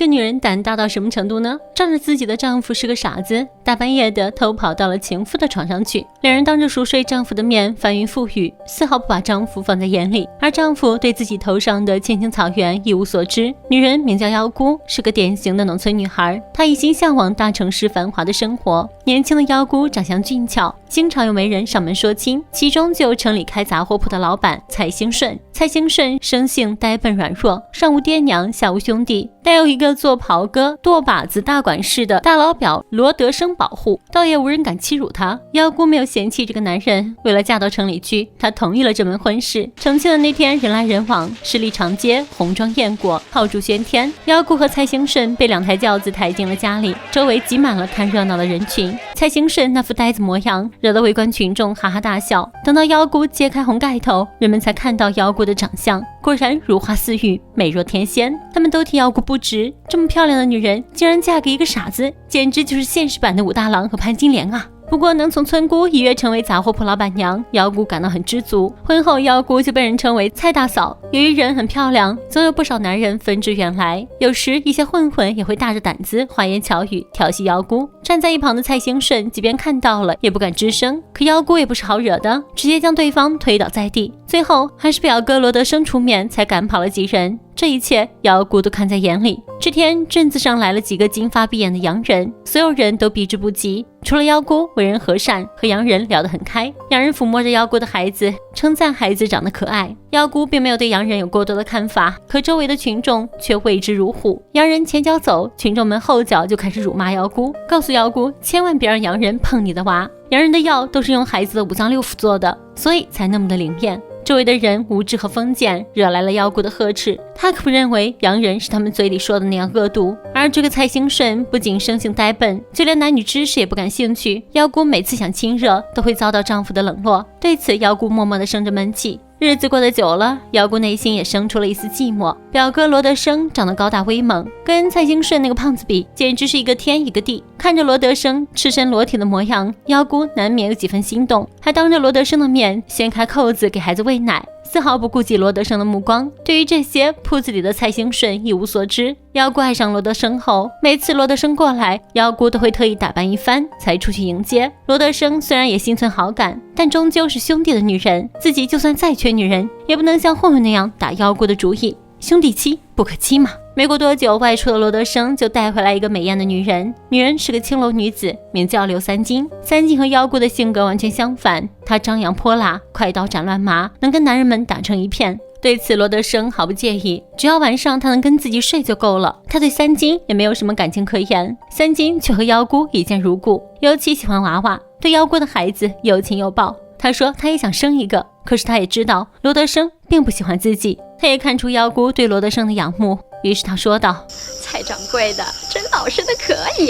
个女人胆大到什么程度呢？仗着自己的丈夫是个傻子，大半夜的偷跑到了情妇的床上去，两人当着熟睡丈夫的面翻云覆雨，丝毫不把丈夫放在眼里，而丈夫对自己头上的青青草原一无所知。女人名叫妖姑，是个典型的农村女孩，她一心向往大城市繁华的生活。年轻的妖姑长相俊俏，经常有媒人上门说亲，其中就有城里开杂货铺的老板蔡兴顺。蔡兴顺生性呆笨软弱，上无爹娘，下无兄弟，但有一个做袍哥、舵把子大管事的大老表罗德生保护，倒也无人敢欺辱他。妖姑没有嫌弃这个男人，为了嫁到城里去，她同意了这门婚事。成亲的那天，人来人往，十里长街，红妆艳裹，炮竹喧天。妖姑和蔡兴顺被2台轿子抬进了家里，周围挤满了看热闹的人群。蔡兴顺那副呆子模样，惹得围观群众哈哈大笑。等到妖姑揭开红盖头，人们才看到妖姑的长相，果然如花似玉，美若天仙。他们都替妖姑不值，这么漂亮的女人竟然嫁给一个傻子，简直就是现实版的武大郎和潘金莲啊！不过能从村姑一跃成为杂货铺老板娘，妖姑感到很知足。婚后妖姑就被人称为蔡大嫂。由于人很漂亮，总有不少男人纷至远来，有时一些混混也会大着胆子花言巧语调戏妖姑。站在一旁的蔡兴顺即便看到了也不敢吱声，可妖姑也不是好惹的，直接将对方推倒在地，最后还是表哥罗德生出面才赶跑了几人。这一切妖姑都看在眼里。这天镇子上来了几个金发碧眼的洋人，所有人都避之不及，除了妖姑为人和善，和洋人聊得很开。洋人抚摸着妖姑的孩子，称赞孩子长得可爱。妖姑并没有对洋人有过多的看法，可周围的群众却畏之如虎。洋人前脚走，群众们后脚就开始辱骂妖姑，告诉妖姑千万别让洋人碰你的娃。洋人的药都是用孩子的五脏六腑做的，所以才那么的灵验。周围的人无知和封建，惹来了妖姑的呵斥。他可不认为洋人是他们嘴里说的那样恶毒。而这个蔡兴顺不仅生性呆笨，就连男女知识也不感兴趣。妖姑每次想亲热，都会遭到丈夫的冷落，对此妖姑默默地生着闷气。日子过得久了，妖姑内心也生出了一丝寂寞。表哥罗德生长得高大威猛，跟蔡兴顺那个胖子比，简直是一个天一个地。看着罗德生赤身裸体的模样，妖姑难免有几分心动，还当着罗德生的面掀开扣子给孩子喂奶，丝毫不顾及罗德生的目光。对于这些，铺子里的蔡兴顺一无所知。妖姑爱上罗德生后，每次罗德生过来，妖姑都会特意打扮一番才出去迎接。罗德生虽然也心存好感，但终究是兄弟的女人，自己就算再缺女人，也不能像混混那样打妖姑的主意。兄弟妻不可欺嘛。没过多久，外出的罗德生就带回来一个美艳的女人，女人是个青楼女子，名叫刘三金。三金和妖姑的性格完全相反，她张扬泼辣，快刀斩乱麻，能跟男人们打成一片。对此罗德生毫不介意，只要晚上他能跟自己睡就够了。他对三金也没有什么感情可言，三金却和妖姑一见如故，尤其喜欢娃娃，对妖姑的孩子又亲又抱。他说他也想生一个，可是他也知道罗德生并不喜欢自己，他也看出妖姑对罗德生的仰慕，于是他说道：蔡掌柜的，这老实的可以，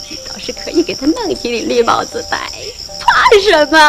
你倒是可以给他弄起顶绿帽子戴，怕什么？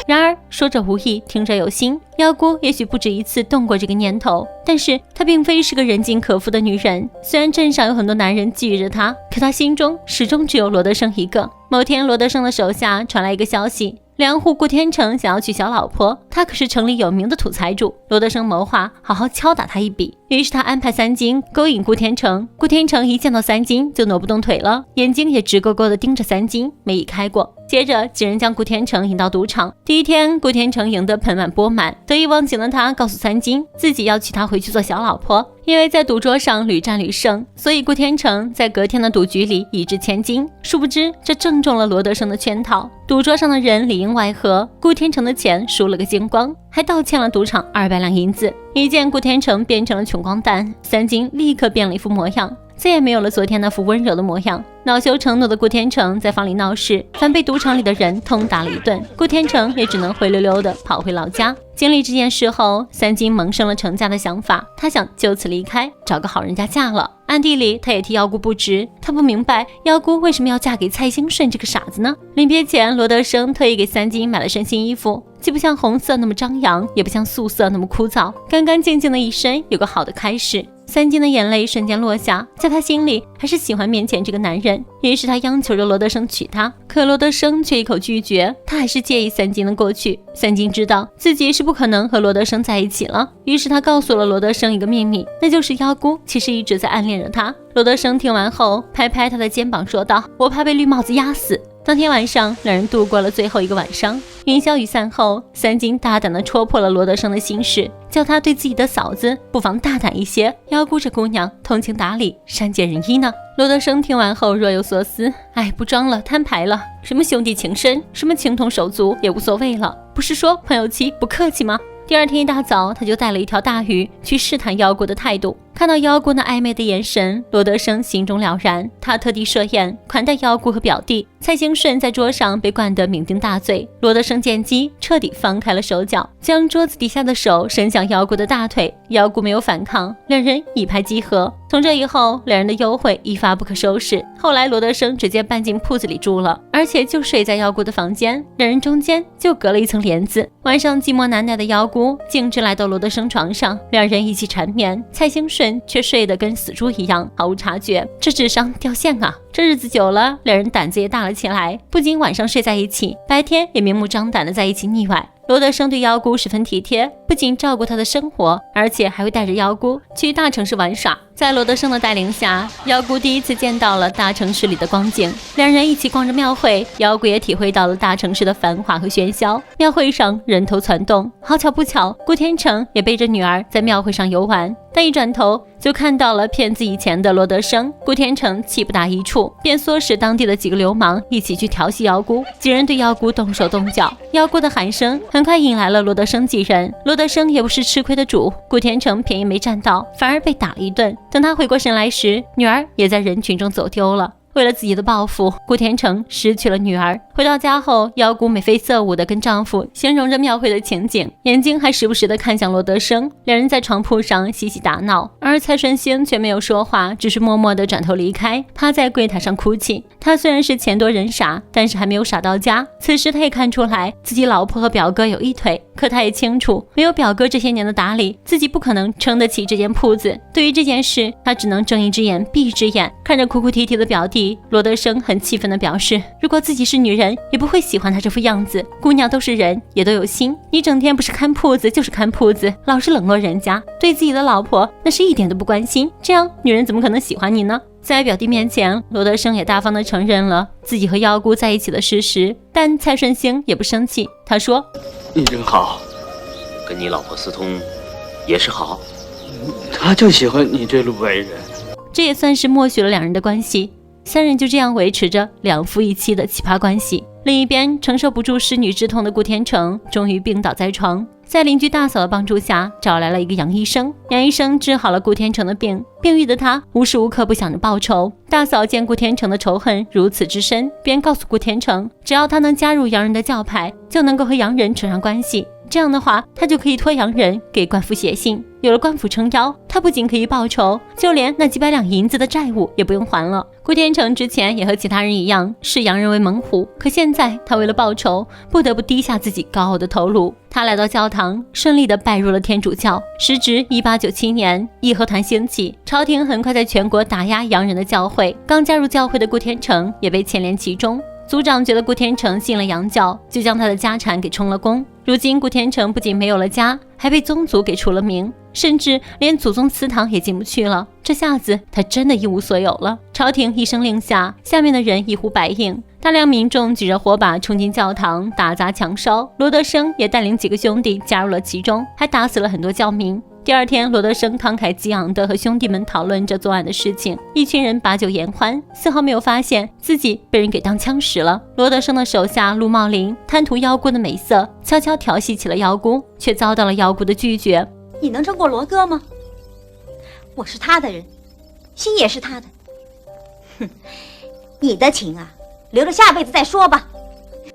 然而说者无意，听者有心，妖姑也许不止一次动过这个念头，但是她并非是个人尽可夫的女人。虽然镇上有很多男人觊觎着她，可她心中始终只有罗德生一个。某天，罗德生的手下传来一个消息，梁户顾天成想要娶小老婆，他可是城里有名的土财主。罗德生谋划好好敲打他一笔，于是他安排三金勾引顾天成。顾天成一见到三金就挪不动腿了，眼睛也直勾勾地盯着三金，没移开过。接着几人将顾天成引到赌场。第一天，顾天成赢得盆满钵满，得意忘形的他告诉三金自己要娶她回去做小老婆。因为在赌桌上屡战屡胜，所以顾天成在隔天的赌局里一掷千金。殊不知这正中了罗德生的圈套，赌桌上的人里应外合，顾天成的钱输了个精光，还倒欠了赌场200两银子。一见顾天成变成了穷光蛋，三金立刻变了一副模样，再也没有了昨天那副温柔的模样。恼羞成怒的顾天成在房里闹事，反被赌场里的人痛打了一顿。顾天成也只能灰溜溜的跑回老家。经历这件事后，三金萌生了成家的想法，他想就此离开，找个好人家嫁了。暗地里他也替妖姑不值，他不明白妖姑为什么要嫁给蔡兴顺这个傻子呢？临别前，罗德生特意给三金买了身新衣服，既不像红色那么张扬，也不像素色那么枯燥，干干净净的一身有个好的开始。三金的眼泪瞬间落下，在他心里还是喜欢面前这个男人，于是他央求着罗德生娶她，可罗德生却一口拒绝，他还是介意三金的过去。三金知道自己是不可能和罗德生在一起了，于是他告诉了罗德生一个秘密，那就是妖姑其实一直在暗恋着他。罗德生听完后拍拍他的肩膀说道，我怕被绿帽子压死。当天晚上，两人度过了最后一个晚上。云消雨散后，三金大胆地戳破了罗德生的心事，叫他对自己的嫂子不妨大胆一些。妖姑这姑娘通情达理，善解人意呢。罗德生听完后若有所思，不装了，摊牌了，什么兄弟情深，什么情同手足也无所谓了，不是说朋友妻不客气吗？第二天一大早，他就带了一条大鱼去试探妖姑的态度。看到妖姑那暧昧的眼神，罗德生心中了然，他特地设宴款待妖姑和表弟。蔡兴顺在桌上被灌得酩酊大醉，罗德生见机彻底放开了手脚，将桌子底下的手伸向妖姑的大腿。妖姑没有反抗，两人一拍即合。从这以后，两人的幽会一发不可收拾。后来罗德生直接搬进铺子里住了，而且就睡在妖姑的房间，两人中间就隔了一层帘子。晚上寂寞难耐的妖姑径直来到罗德生床上，两人一起缠绵，蔡兴顺却睡得跟死猪一样，毫无察觉，这智商掉线啊！这日子久了，两人胆子也大了起来，不仅晚上睡在一起，白天也明目张胆的在一起腻歪。罗德生对妖姑十分体贴，不仅照顾她的生活，而且还会带着妖姑去大城市玩耍。在罗德生的带领下，妖姑第一次见到了大城市里的光景。两人一起逛着庙会，妖姑也体会到了大城市的繁华和喧嚣。庙会上人头攒动，好巧不巧，顾天成也背着女儿在庙会上游玩。但一转头就看到了骗自己钱的罗德生，顾天成气不打一处，便唆使当地的几个流氓一起去调戏妖姑。几人对妖姑动手动脚，妖姑的喊声很快引来了罗德生几人。罗德生也不是吃亏的主，顾天成便宜没占到，反而被打了一顿。等他回过神来时，女儿也在人群中走丢了。为了自己的报复，顾天成失去了女儿。回到家后，妖姑眉飞色舞地跟丈夫形容着庙会的情景，眼睛还时不时地看向罗德生。两人在床铺上嬉戏打闹，而蔡顺兴却没有说话，只是默默地转头离开，趴在柜台上哭泣。他虽然是钱多人傻，但是还没有傻到家。此时他也看出来自己老婆和表哥有一腿，可他也清楚，没有表哥这些年的打理，自己不可能撑得起这间铺子。对于这件事，他只能睁一只眼闭一只眼。看着哭哭啼啼的表弟，罗德生很气愤地表示，如果自己是女人，也不会喜欢他这副样子。姑娘都是人，也都有心，你整天不是看铺子就是看铺子，老是冷落人家，对自己的老婆那是一点都不关心，这样女人怎么可能喜欢你呢？在表弟面前，罗德生也大方地承认了自己和妖姑在一起的事实，但蔡顺兴也不生气，他说，你真好，跟你老婆私通也是好，他就喜欢你这路为人。这也算是默许了两人的关系。三人就这样维持着两夫一妻的奇葩关系。另一边，承受不住失女之痛的顾天成终于病倒在床，在邻居大嫂的帮助下，找来了一个杨医生。杨医生治好了顾天成的病，病愈的他无时无刻不想着报仇。大嫂见顾天成的仇恨如此之深，便告诉顾天成，只要他能加入洋人的教派，就能够和洋人扯上关系。这样的话，他就可以托洋人给官府写信，有了官府撑腰，他不仅可以报仇，就连那几百两银子的债务也不用还了。顾天成之前也和其他人一样视洋人为猛虎，可现在他为了报仇，不得不低下自己高傲的头颅。他来到教堂，顺利地拜入了天主教。时值1897年，义和团兴起，朝廷很快在全国打压洋人的教会。刚加入教会的顾天成也被牵连其中。族长觉得顾天成信了洋教，就将他的家产给充了公。如今顾天成不仅没有了家，还被宗族给除了名，甚至连祖宗祠堂也进不去了。这下子他真的一无所有了。朝廷一声令下，下面的人一呼百应，大量民众举着火把冲进教堂，打砸强烧。罗德生也带领几个兄弟加入了其中，还打死了很多教民。第二天，罗德生慷慨激昂地和兄弟们讨论着昨晚的事情，一群人把酒言欢，丝毫没有发现自己被人给当枪使了。罗德生的手下陆茂林贪图妖姑的美色，悄悄调戏起了妖姑，却遭到了妖姑的拒绝。你能胜过罗哥吗？我是他的人，心也是他的。哼，你的情啊，留着下辈子再说吧。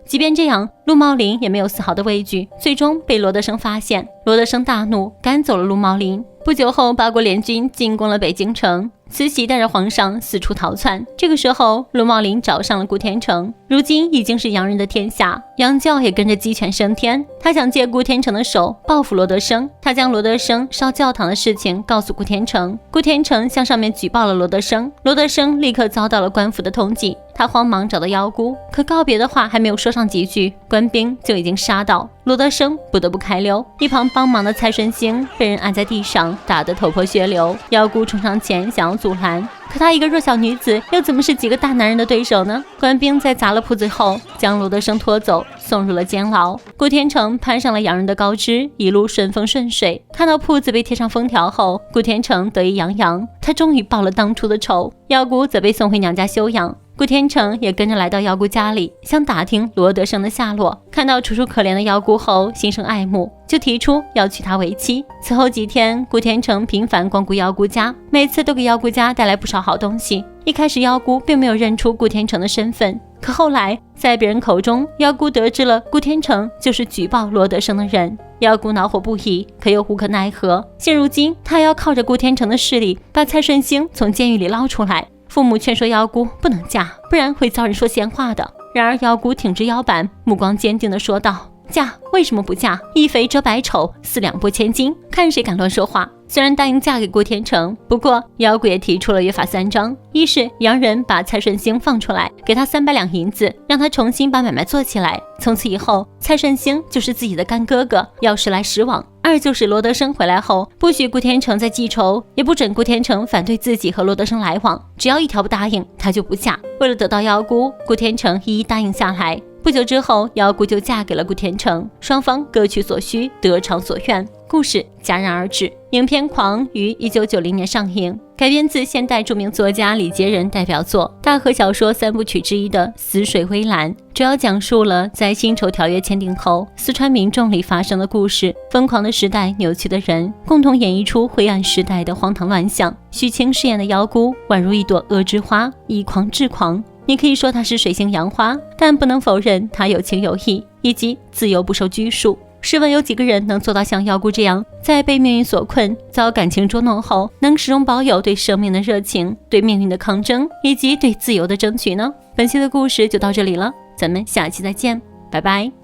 即便这样，陆茂林也没有丝毫的畏惧，最终被罗德生发现。罗德生大怒，赶走了陆茂林。不久后，八国联军进攻了北京城，慈禧带着皇上四处逃窜。这个时候，陆茂林找上了顾天成，如今已经是洋人的天下，洋教也跟着鸡犬升天。他想借顾天成的手报复罗德生，他将罗德生烧教堂的事情告诉顾天成，顾天成向上面举报了罗德生，罗德生立刻遭到了官府的通缉。他慌忙找到妖姑，可告别的话还没有说上几句，官兵就已经杀到，罗德生不得不开溜。一旁帮忙的蔡顺兴被人按在地上，打得头破血流。妖姑冲上前想要阻拦，可她一个弱小女子，又怎么是几个大男人的对手呢？官兵在砸了铺子后，将罗德生拖走，送入了监牢。顾天成攀上了洋人的高枝，一路顺风顺水。看到铺子被贴上封条后，顾天成得意洋洋，他终于报了当初的仇。妖姑则被送回娘家休养。顾天成也跟着来到妖姑家里，想打听罗德生的下落。看到楚楚可怜的妖姑后，心生爱慕，就提出要娶她为妻。此后几天，顾天成频繁光顾妖姑家，每次都给妖姑家带来不少好东西。一开始，妖姑并没有认出顾天成的身份，可后来在别人口中，妖姑得知了顾天成就是举报罗德生的人。妖姑恼火不已，可又无可奈何。现如今，她要靠着顾天成的势力，把蔡顺兴从监狱里捞出来。父母劝说妖姑不能嫁，不然会遭人说闲话的。然而妖姑挺直腰板，目光坚定地说道：嫁为什么不嫁？一肥遮百丑，四两拨千斤，看谁敢乱说话。虽然答应嫁给顾天成，不过妖姑也提出了约法三章：一是洋人把蔡顺兴放出来，给他300两银子，让他重新把买卖做起来，从此以后蔡顺兴就是自己的干哥哥，要时来时往。二就是罗德生回来后，不许顾天成再记仇，也不准顾天成反对自己和罗德生来往，只要一条不答应，他就不嫁。为了得到妖姑，顾天成一一答应下来。不久之后，妖姑就嫁给了顾天成，双方各取所需，得偿所愿。故事戛然而止。影片《狂》于1990年上映，改编自现代著名作家李杰仁代表作大河小说3部曲之一的《死水微澜》，主要讲述了在辛丑条约签订后，四川民众里发生的故事。疯狂的时代，扭曲的人，共同演绎出灰暗时代的荒唐乱象。许晴饰演的妖姑，宛如一朵恶之花，以狂制狂。你可以说她是水性杨花，但不能否认她有情有义，以及自由不受拘束。试问有几个人能做到像妖姑这样，在被命运所困、遭感情捉弄后，能始终保有对生命的热情、对命运的抗争，以及对自由的争取呢？本期的故事就到这里了，咱们下期再见，拜拜。